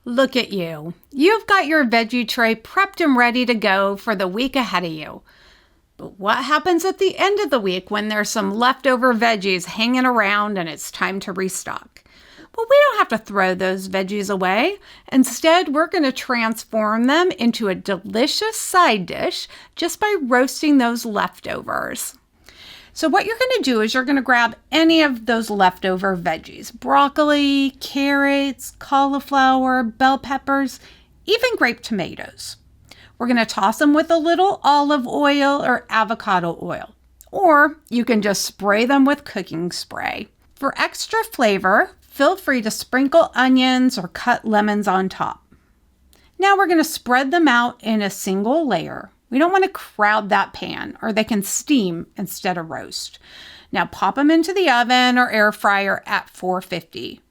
Look at you. You've got your veggie tray prepped and ready to go for the week ahead of you. But what happens at the end of the week when there's some leftover veggies hanging around and it's time to restock? Well, we don't have to throw those veggies away. Instead, we're going to transform them into a delicious side dish just by roasting those leftovers. So what you're going to do is you're going to grab any of those leftover veggies, broccoli, carrots, cauliflower, bell peppers, even grape tomatoes. We're going to toss them with a little olive oil or avocado oil, or you can just spray them with cooking spray. For extra flavor, feel free to sprinkle onions or cut lemons on top. Now we're going to spread them out in a single layer. We don't want to crowd that pan or they can steam instead of roast. Now pop them into the oven or air fryer at 450.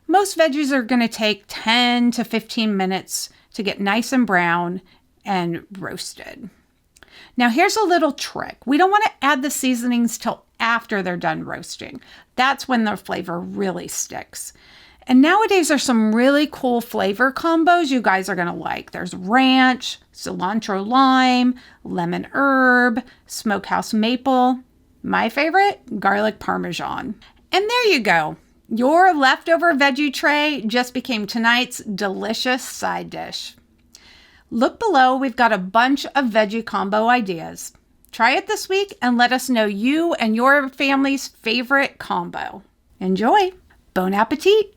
Most veggies are going to take 10 to 15 minutes to get nice and brown and roasted. Now here's a little trick. We don't want to add the seasonings till after they're done roasting. That's when the flavor really sticks. And nowadays there's some really cool flavor combos you guys are going to like. There's ranch, cilantro lime, lemon herb, smokehouse maple. My favorite, garlic parmesan. And there you go. Your leftover veggie tray just became tonight's delicious side dish. Look below, we've got a bunch of veggie combo ideas. Try it this week and let us know you and your family's favorite combo. Enjoy! Bon appetit!